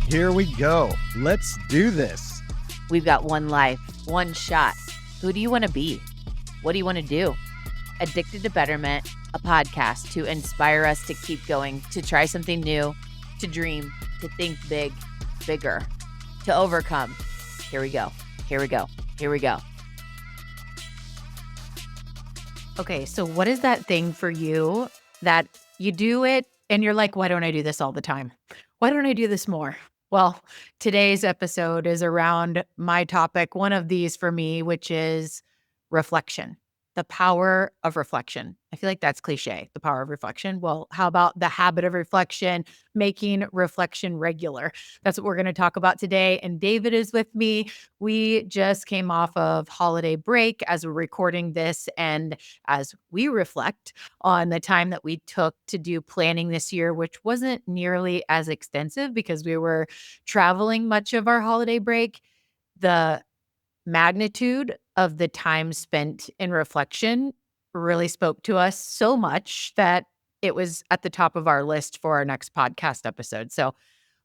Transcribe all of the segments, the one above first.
Here we go. Let's do this. We've got one life, one shot. Who do you want to be? What do you want to do? Addicted to Betterment, a podcast to inspire us to keep going, to try something new, to dream, to think big, bigger, to overcome. Here we go. Here we go. Here we go. Okay, so what is that thing for you that you do it and you're like, why don't I do this all the time? Why don't I do this more? Well, today's episode is around my topic, one of these for me, which is reflection, the power of reflection. I feel like that's cliche, the power of reflection. Well, how about the habit of reflection, making reflection regular? That's what we're going to talk about today. And David is with me. We just came off of holiday break as we're recording this. And as we reflect on the time that we took to do planning this year, which wasn't nearly as extensive because we were traveling much of our holiday break, the magnitude of the time spent in reflection really spoke to us so much that it was at the top of our list for our next podcast episode. So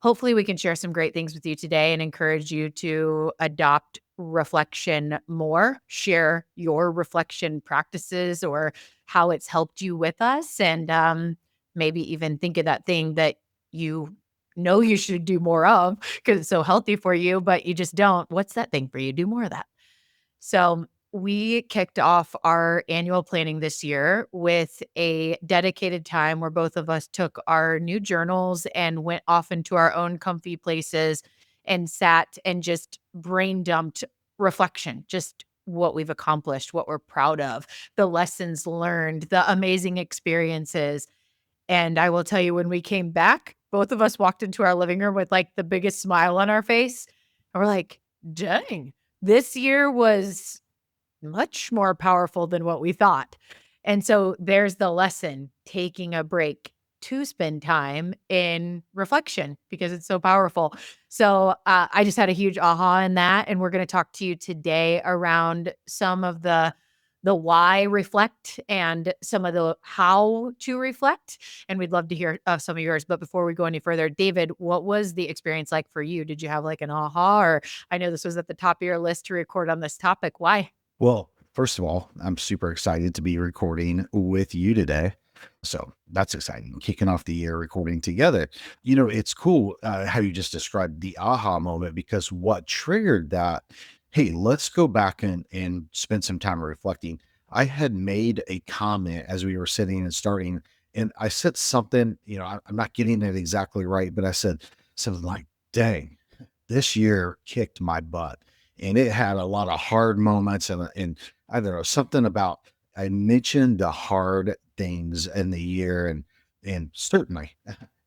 hopefully we can share some great things with you today and encourage you to adopt reflection more, share your reflection practices or how it's helped you with us, and maybe even think of that thing that you know you should do more of because it's so healthy for you, but you just don't. What's that thing for you? Do more of that. So we kicked off our annual planning this year with a dedicated time where both of us took our new journals and went off into our own comfy places and sat and just brain dumped reflection, just what we've accomplished, what we're proud of, the lessons learned, the amazing experiences. And I will tell you, when we came back, both of us walked into our living room with like the biggest smile on our face. And we're like, dang, this year was much more powerful than what we thought. And so there's the lesson, taking a break to spend time in reflection because it's so powerful. So I just had a huge aha in that. And we're going to talk to you today around some of the why reflect and some of the how to reflect. And we'd love to hear some of yours. But before we go any further, David, what was the experience like for you? Did you have like an aha? Or I know this was at the top of your list to record on this topic. Why? Well, first of all, I'm super excited to be recording with you today. So that's exciting. Kicking off the year recording together. You know, it's cool how you just described the aha moment, because what triggered that, hey, let's go back and spend some time reflecting. I had made a comment as we were sitting and starting, and I said something, I'm not getting it exactly right, but I said something like, dang, this year kicked my butt. And it had a lot of hard moments and I don't know, something about, I mentioned the hard things in the year and certainly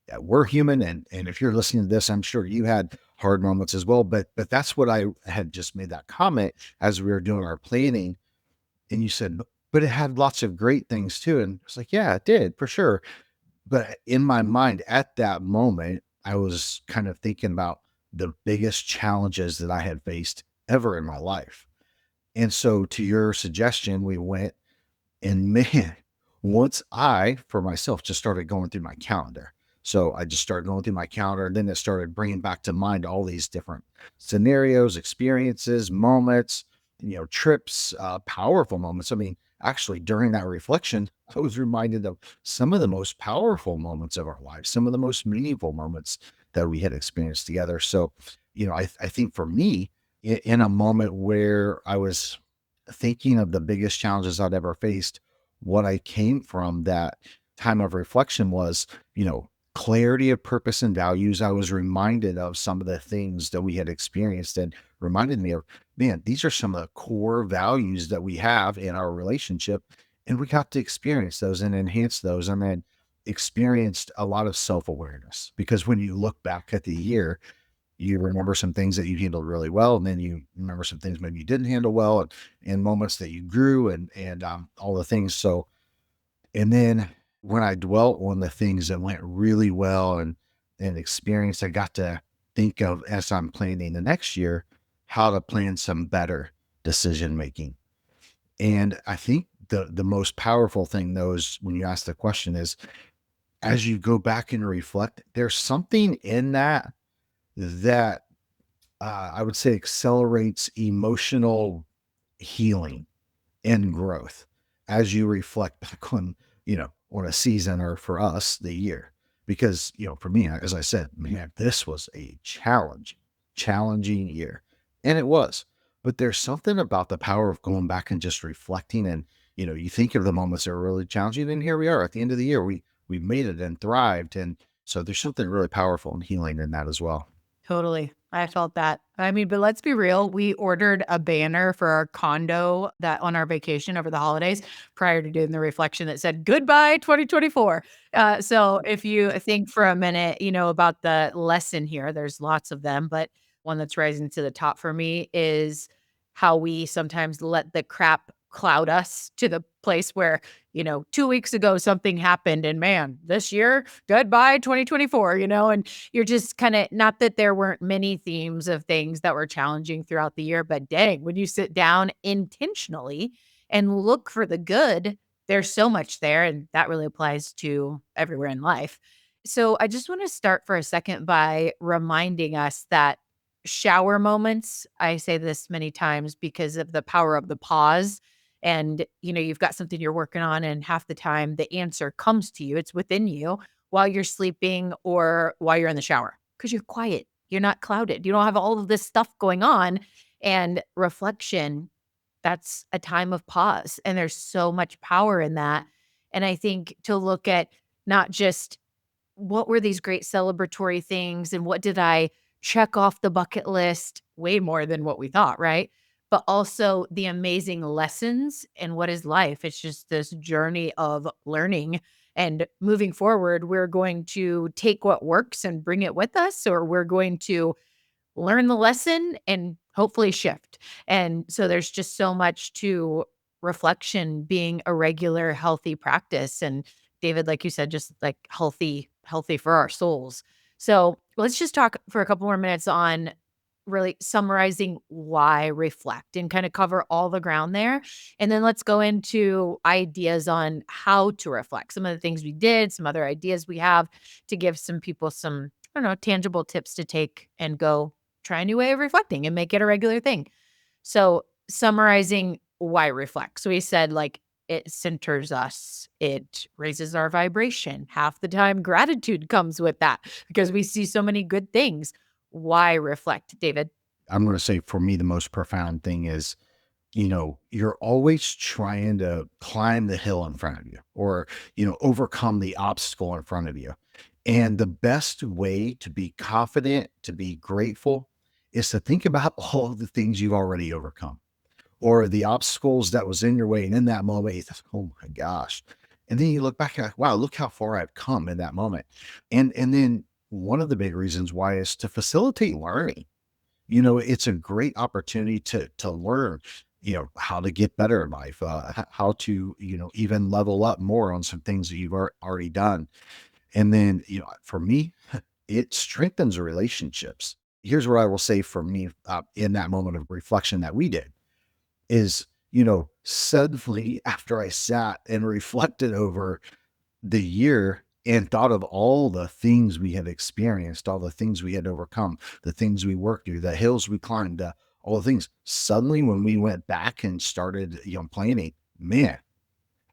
yeah, we're human. And if you're listening to this, I'm sure you had hard moments as well, but that's what I had just made that comment as we were doing our planning. And you said, but it had lots of great things too. And it's like, yeah, it did for sure. But in my mind at that moment, I was kind of thinking about the biggest challenges that I had faced ever in my life. And so to your suggestion, we went and man, once I, for myself, just started going through my calendar. So I just started going through my calendar, and then it started bringing back to mind all these different scenarios, experiences, moments, trips, powerful moments. I mean, actually during that reflection, I was reminded of some of the most powerful moments of our lives, some of the most meaningful moments that we had experienced together. So, I think for me, in a moment where I was thinking of the biggest challenges I'd ever faced, what I came from that time of reflection was, clarity of purpose and values. I was reminded of some of the things that we had experienced and reminded me of, man, these are some of the core values that we have in our relationship. And we got to experience those and enhance those, and then experienced a lot of self-awareness, because when you look back at the year, you remember some things that you handled really well, and then you remember some things maybe you didn't handle well, and moments that you grew and all the things. So, and then when I dwelt on the things that went really well and experienced, I got to think of, as I'm planning the next year, how to plan some better decision making. And I think the most powerful thing, though, is when you ask the question is, as you go back and reflect, there's something in that that I would say accelerates emotional healing and growth as you reflect back on, on a season, or for us, the year. Because, for me, as I said, man, this was a challenging year. And it was. But there's something about the power of going back and just reflecting, and, you think of the moments that were really challenging, and here we are at the end of the year. We made it and thrived. And so there's something really powerful and healing in that as well. Totally. I felt that. I mean, but let's be real. We ordered a banner for our condo that on our vacation over the holidays prior to doing the reflection that said goodbye 2024. So if you think for a minute, about the lesson here, there's lots of them, but one that's rising to the top for me is how we sometimes let the crap cloud us to the place where, 2 weeks ago something happened and man, this year, goodbye 2024, and you're just kinda not that there weren't many themes of things that were challenging throughout the year, but dang, when you sit down intentionally and look for the good, there's so much there, and that really applies to everywhere in life. So, I just wanna start for a second by reminding us that shower moments, I say this many times because of the power of the pause, and, you've got something you're working on, and half the time the answer comes to you, it's within you while you're sleeping or while you're in the shower because you're quiet. You're not clouded. You don't have all of this stuff going on. And reflection, that's a time of pause. And there's so much power in that. And I think to look at not just what were these great celebratory things and what did I check off the bucket list, way more than what we thought, right? But also the amazing lessons and what is life. It's just this journey of learning and moving forward. We're going to take what works and bring it with us, or we're going to learn the lesson and hopefully shift. And so there's just so much to reflection being a regular healthy practice. And David, like you said, just like healthy for our souls. So let's just talk for a couple more minutes on really summarizing why reflect and kind of cover all the ground there. And then let's go into ideas on how to reflect, some of the things we did, some other ideas we have to give some people some, I don't know, tangible tips to take and go try a new way of reflecting and make it a regular thing. So, summarizing why reflect. So, we said like it centers us, it raises our vibration. Half the time, gratitude comes with that because we see so many good things. Why reflect, David? I'm going to say for me, the most profound thing is, you're always trying to climb the hill in front of you, or, overcome the obstacle in front of you. And the best way to be confident, to be grateful, is to think about all of the things you've already overcome, or the obstacles that was in your way. And in that moment, you think, oh my gosh. And then you look back at, wow, look how far I've come in that moment. And then one of the big reasons why is to facilitate learning. It's a great opportunity to learn, how to get better in life, how to, even level up more on some things that you've already done. And then, for me, it strengthens relationships. Here's what I will say for me, in that moment of reflection that we did is, suddenly after I sat and reflected over the year and thought of all the things we had experienced, all the things we had overcome, the things we worked through, the hills we climbed, all the things. Suddenly, when we went back and started, planning, man,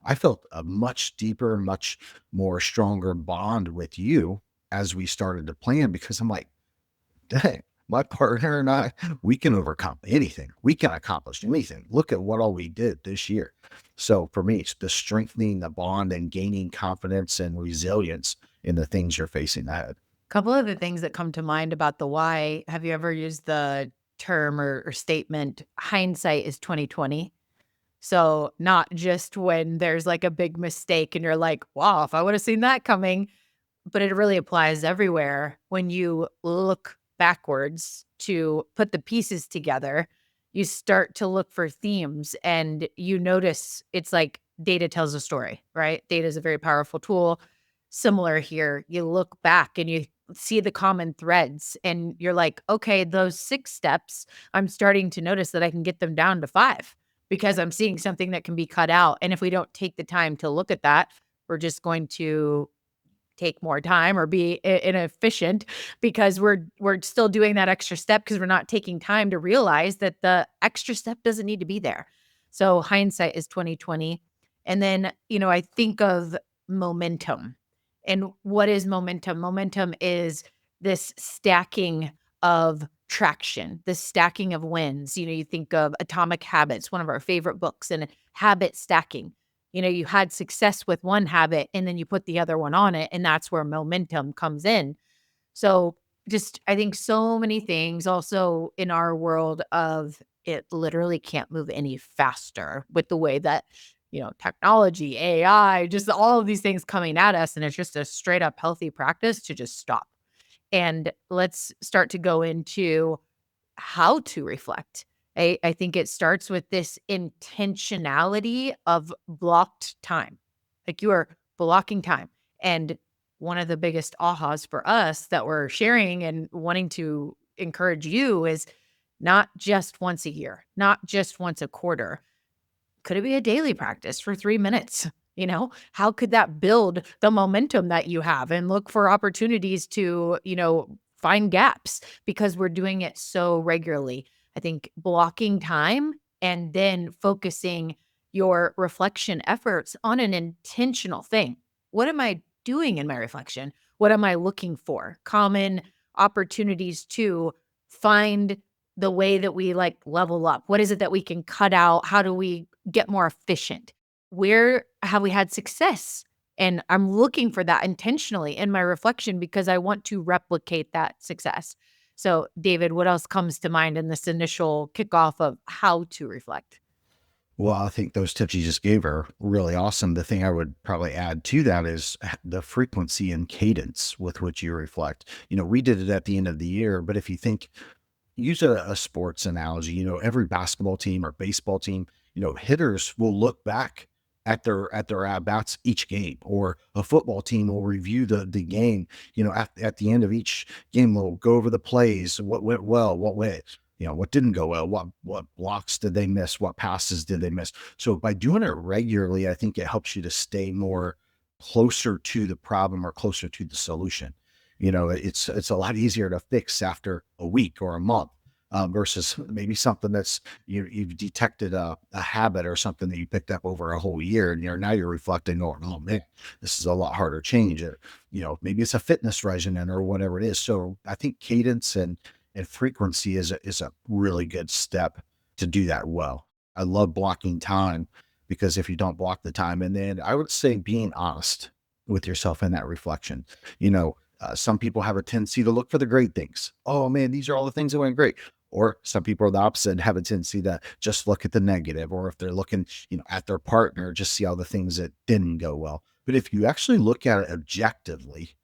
I felt a much deeper, much more stronger bond with you as we started to plan, because I'm like, dang, my partner and I, we can overcome anything. We can accomplish anything. Look at what all we did this year. So for me, it's the strengthening the bond and gaining confidence and resilience in the things you're facing ahead. Couple of the things that come to mind about the why. Have you ever used the term or statement, hindsight is 2020? So not just when there's like a big mistake and you're like, wow, if I would have seen that coming, but it really applies everywhere. When you look backwards to put the pieces together, you start to look for themes and you notice it's like data tells a story, right? Data is a very powerful tool. Similar here, you look back and you see the common threads and you're like, okay, those 6 steps, I'm starting to notice that I can get them down to 5 because I'm seeing something that can be cut out. And if we don't take the time to look at that, we're just going to take more time or be inefficient because we're still doing that extra step because we're not taking time to realize that the extra step doesn't need to be there. So hindsight is 2020. And then, I think of momentum. And what is momentum? Momentum is this stacking of traction, this stacking of wins. You think of Atomic Habits, one of our favorite books, and habit stacking. You had success with one habit and then you put the other one on it, and that's where momentum comes in. So just, I think so many things also in our world of it literally can't move any faster with the way that, technology, AI, just all of these things coming at us. And it's just a straight up healthy practice to just stop. And let's start to go into how to reflect. I think it starts with this intentionality of blocked time. Like you are blocking time. And one of the biggest ahas for us that we're sharing and wanting to encourage you is not just once a year, not just once a quarter. Could it be a daily practice for 3 minutes? How could that build the momentum that you have and look for opportunities to, find gaps because we're doing it so regularly. I think blocking time and then focusing your reflection efforts on an intentional thing. What am I doing in my reflection? What am I looking for? Common opportunities to find the way that we level up. What is it that we can cut out? How do we get more efficient? Where have we had success? And I'm looking for that intentionally in my reflection because I want to replicate that success. So, David, what else comes to mind in this initial kickoff of how to reflect? Well, I think those tips you just gave are really awesome. The thing I would probably add to that is the frequency and cadence with which you reflect. We did it at the end of the year, but if you think, use a sports analogy, every basketball team or baseball team, hitters will look back at their at bats each game, or a football team will review the game. At the end of each game, they'll go over the plays, what went well, what didn't go well, what blocks did they miss, what passes did they miss. So by doing it regularly, I think it helps you to stay more closer to the problem or closer to the solution. It's a lot easier to fix after a week or a month, versus maybe something that's you've detected a habit or something that you picked up over a whole year, and now you're reflecting, going, oh man, this is a lot harder change. Or, maybe it's a fitness regimen or whatever it is. So I think cadence and frequency is a really good step to do that well. I love blocking time, because if you don't block the time, and then I would say being honest with yourself in that reflection. Some people have a tendency to look for the great things. Oh man, these are all the things that went great. Or some people are the opposite and have a tendency to just look at the negative, or if they're looking, at their partner, just see all the things that didn't go well. But if you actually look at it objectively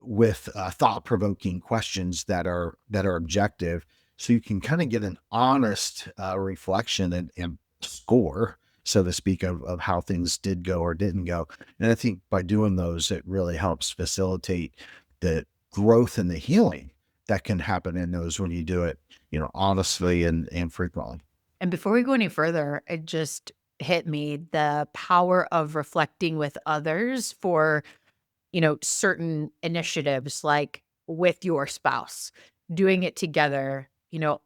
with thought-provoking questions that are objective, so you can kind of get an honest reflection and score, so to speak, of how things did go or didn't go. And I think by doing those, it really helps facilitate the growth and the healing that can happen in those when you do it, honestly and frequently. And before we go any further, it just hit me the power of reflecting with others for certain initiatives, like with your spouse, doing it together,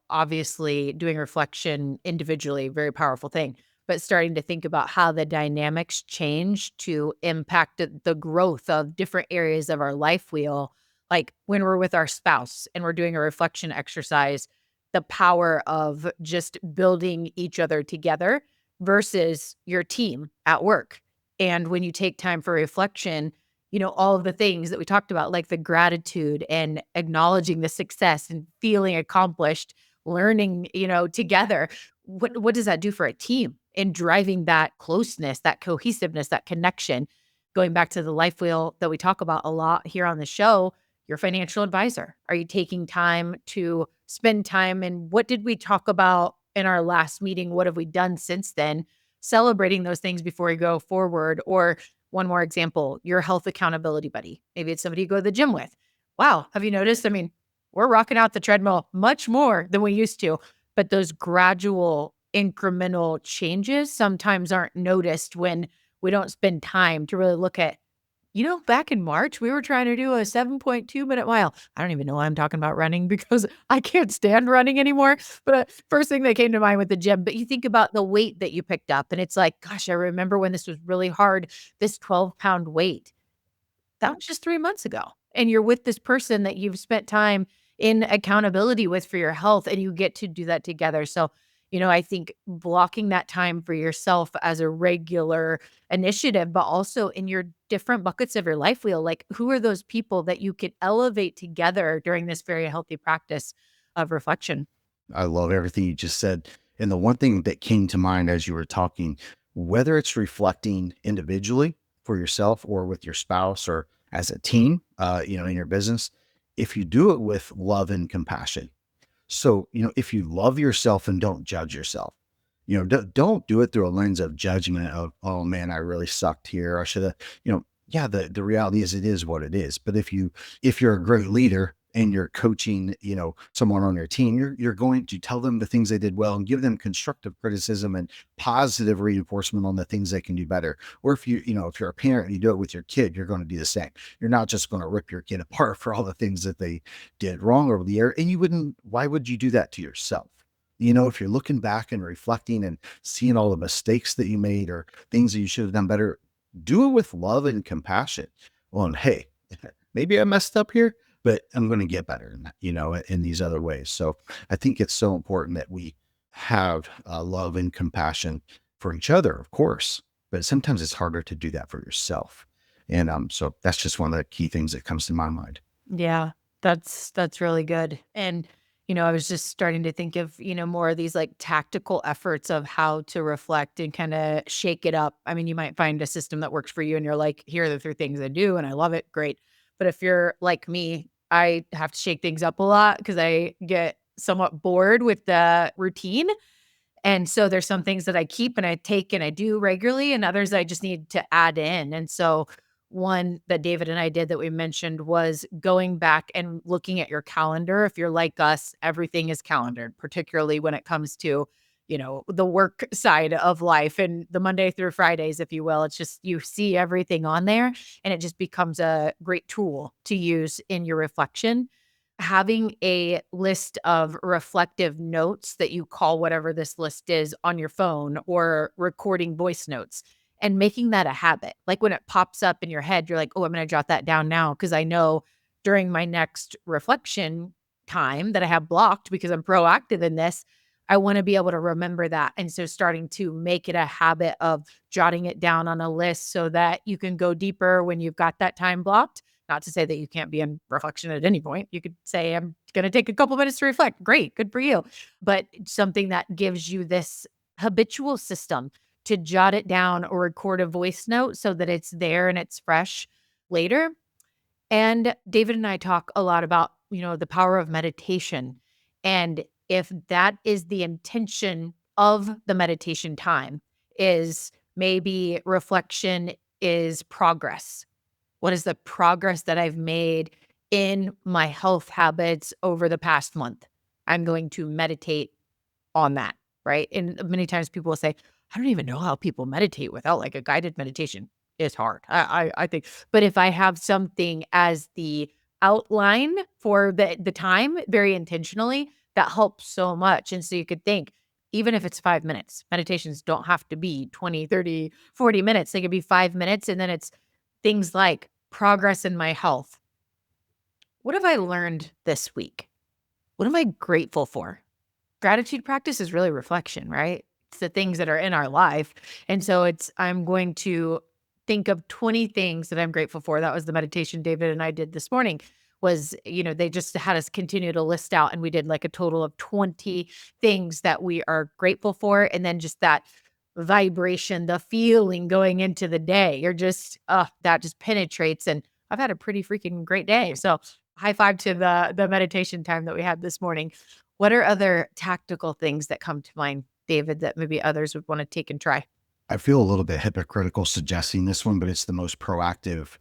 obviously doing reflection individually, very powerful thing, but starting to think about how the dynamics change to impact the growth of different areas of our life wheel. Like when we're with our spouse and we're doing a reflection exercise, the power of just building each other together versus your team at work. And when you take time for reflection, all of the things that we talked about, like the gratitude and acknowledging the success and feeling accomplished, learning, together. What does that do for a team in driving that closeness, that cohesiveness, that connection? Going back to the life wheel that we talk about a lot here on the show, your financial advisor. Are you taking time to spend time? And what did we talk about in our last meeting? What have we done since then? Celebrating those things before you go forward. Or one more example, your health accountability buddy. Maybe it's somebody you go to the gym with. Wow, have you noticed? I mean, we're rocking out the treadmill much more than we used to, but those gradual incremental changes sometimes aren't noticed when we don't spend time to really look at Back in March, we were trying to do a 7.2-minute mile. I don't even know why I'm talking about running because I can't stand running anymore. But first thing that came to mind with the gym, but you think about the weight that you picked up and it's like, gosh, I remember when this was really hard, this 12-pound weight. That was just 3 months ago. And you're with this person that you've spent time in accountability with for your health, and you get to do that together. So, I think blocking that time for yourself as a regular initiative, but also in your different buckets of your life wheel, like who are those people that you could elevate together during this very healthy practice of reflection? I love everything you just said. And the one thing that came to mind as you were talking, whether it's reflecting individually for yourself or with your spouse or as a team, in your business, if you do it with love and compassion. So, if you love yourself and don't judge yourself, don't do it through a lens of judgment of, oh man, I really sucked here. I should have, yeah, the reality is it is what it is. But if you're a great leader and you're coaching, someone on your team, you're going to tell them the things they did well and give them constructive criticism and positive reinforcement on the things they can do better. Or if you're a parent and you do it with your kid, you're going to do the same. You're not just going to rip your kid apart for all the things that they did wrong over the year. And why would you do that to yourself? If you're looking back and reflecting and seeing all the mistakes that you made or things that you should have done better, do it with love and compassion. Well, and hey, maybe I messed up here, but I'm going to get better, in these other ways. So I think it's so important that we have love and compassion for each other, of course, but sometimes it's harder to do that for yourself. And so that's just one of the key things that comes to my mind. Yeah, that's really good. And I was just starting to think of, more of these like tactical efforts of how to reflect and kind of shake it up. I mean, you might find a system that works for you and you're like, here are the 3 things I do and I love it. Great. But if you're like me, I have to shake things up a lot because I get somewhat bored with the routine. And so there's some things that I keep and I take and I do regularly, and others I just need to add in. And so one that David and I did that we mentioned was going back and looking at your calendar. If you're like us, everything is calendared, particularly when it comes to, the work side of life and the Monday through Fridays, if you will. It's just you see everything on there and it just becomes a great tool to use in your reflection. Having a list of reflective notes that you call whatever this list is on your phone or recording voice notes and making that a habit. Like when it pops up in your head, you're like, oh, I'm going to jot that down now because I know during my next reflection time that I have blocked because I'm proactive in this, I want to be able to remember that. And so starting to make it a habit of jotting it down on a list so that you can go deeper when you've got that time blocked. Not to say that you can't be in reflection at any point. You could say, I'm going to take a couple minutes to reflect. Great. Good for you. But something that gives you this habitual system to jot it down or record a voice note so that it's there and it's fresh later. And David and I talk a lot about, the power of meditation. And if that is the intention of the meditation time, is maybe reflection is progress. What is the progress that I've made in my health habits over the past month? I'm going to meditate on that, right? And many times people will say, I don't even know how people meditate without like a guided meditation. It's hard. I think. But if I have something as the outline for the time very intentionally, that helps so much. And so you could think, even if it's 5 minutes, meditations don't have to be 20, 30, 40 minutes. They could be 5 minutes. And then it's things like progress in my health. What have I learned this week? What am I grateful for? Gratitude practice is really reflection, right? It's the things that are in our life. And so I'm going to think of 20 things that I'm grateful for. That was the meditation David and I did this morning was, they just had us continue to list out and we did like a total of 20 things that we are grateful for. And then just that vibration, the feeling going into the day, you're just, that just penetrates. And I've had a pretty freaking great day. So high five to the meditation time that we had this morning. What are other tactical things that come to mind, David, that maybe others would want to take and try? I feel a little bit hypocritical suggesting this one, but it's the most proactive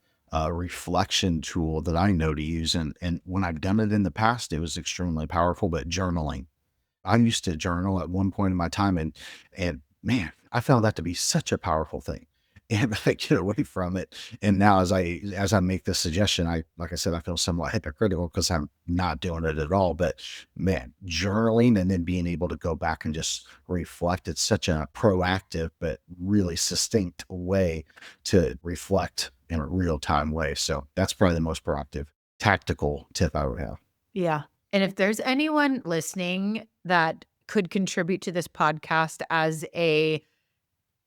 reflection tool that I know to use. And when I've done it in the past, it was extremely powerful, but journaling. I used to journal at one point in my time and man, I found that to be such a powerful thing. and I get away from it. And now as I make this suggestion, like I said, I feel somewhat hypocritical because I'm not doing it at all. But man, journaling and then being able to go back and just reflect, it's such a proactive but really succinct way to reflect in a real time way. So that's probably the most proactive tactical tip I would have. Yeah. And if there's anyone listening that could contribute to this podcast as I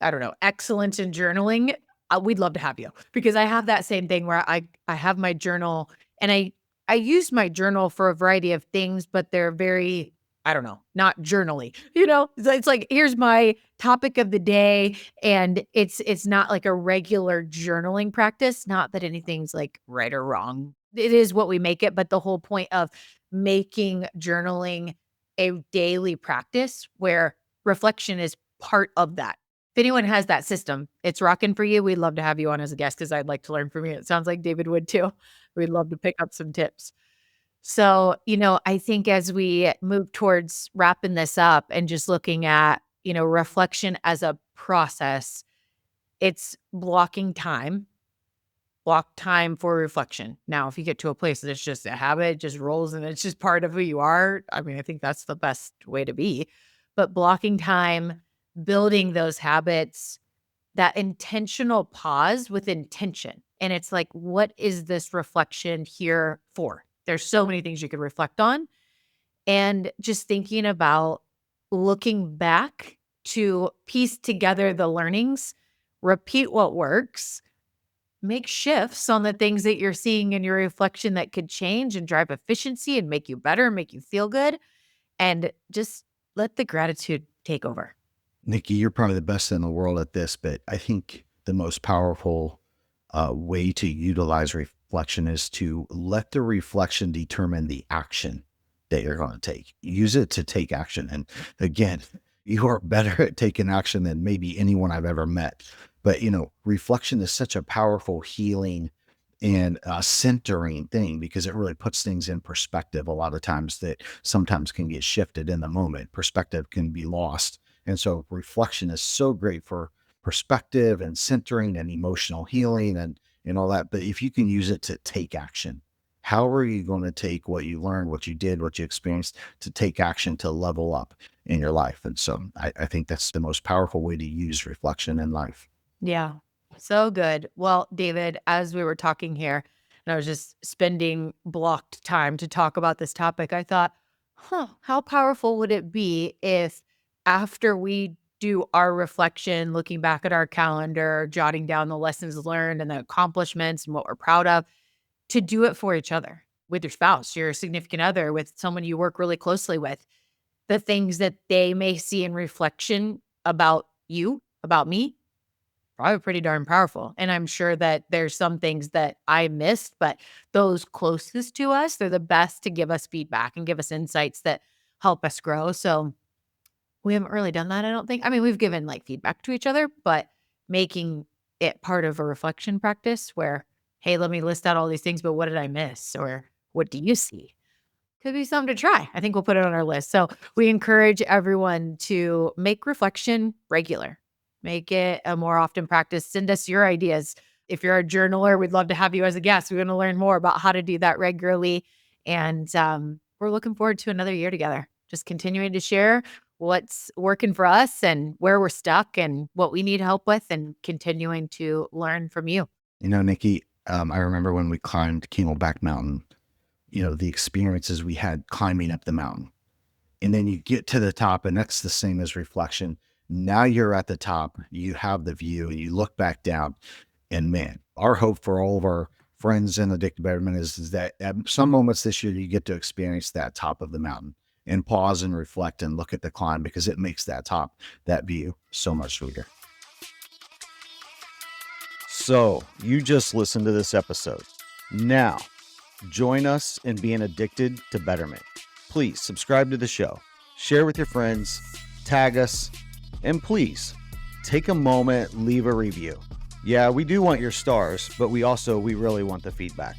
don't know, excellence in journaling, we'd love to have you, because I have that same thing where I have my journal, and I use my journal for a variety of things, but they're very, I don't know, not journaly. It's like, here's my topic of the day, and it's not like a regular journaling practice. Not that anything's like right or wrong. It is what we make it, but the whole point of making journaling a daily practice where reflection is part of that. If anyone has that system, it's rocking for you. We'd love to have you on as a guest because I'd like to learn from you. It sounds like David would too. We'd love to pick up some tips. So, I think as we move towards wrapping this up and just looking at, reflection as a process, it's block time for reflection. Now, if you get to a place that it's just a habit, it just rolls and it's just part of who you are, I mean, I think that's the best way to be. But blocking time, building those habits, that intentional pause with intention. And it's like, what is this reflection here for? There's so many things you could reflect on. And just thinking about looking back to piece together the learnings, repeat what works, make shifts on the things that you're seeing in your reflection that could change and drive efficiency and make you better, make you feel good, and just let the gratitude take over. Nikki, you're probably the best in the world at this, but I think the most powerful way to utilize reflection is to let the reflection determine the action that you're going to take. Use it to take action. And again, you are better at taking action than maybe anyone I've ever met. But, reflection is such a powerful healing and centering thing because it really puts things in perspective a lot of times that sometimes can get shifted in the moment. Perspective can be lost. And so reflection is so great for perspective and centering and emotional healing and all that. But if you can use it to take action, how are you going to take what you learned, what you did, what you experienced to take action to level up in your life? And so I think that's the most powerful way to use reflection in life. Yeah, so good. Well, David, as we were talking here, and I was just spending blocked time to talk about this topic, I thought, how powerful would it be if after we do our reflection, looking back at our calendar, jotting down the lessons learned and the accomplishments and what we're proud of, to do it for each other, with your spouse, your significant other, with someone you work really closely with, the things that they may see in reflection about you, about me, probably pretty darn powerful. And I'm sure that there's some things that I missed, but those closest to us, they're the best to give us feedback and give us insights that help us grow. So we haven't really done that, I don't think. I mean, we've given like feedback to each other, but making it part of a reflection practice where, hey, let me list out all these things, but what did I miss? Or what do you see? Could be something to try. I think we'll put it on our list. So we encourage everyone to make reflection regular. Make it a more often practice. Send us your ideas. If you're a journaler, we'd love to have you as a guest. We're going to learn more about how to do that regularly. And we're looking forward to another year together. Just continuing to share what's working for us and where we're stuck and what we need help with, and continuing to learn from you. Nikki, I remember when we climbed Camelback Mountain, the experiences we had climbing up the mountain. And then you get to the top, and that's the same as reflection. Now you're at the top, you have the view, and you look back down. And man, our hope for all of our friends in Addicted Betterment is that at some moments this year, you get to experience that top of the mountain and pause and reflect and look at the climb, because it makes that view so much sweeter. So you just listened to this episode. Now, join us in being addicted to betterment. Please subscribe to the show, share with your friends, tag us, and please take a moment, leave a review. Yeah, we do want your stars, but we really want the feedback.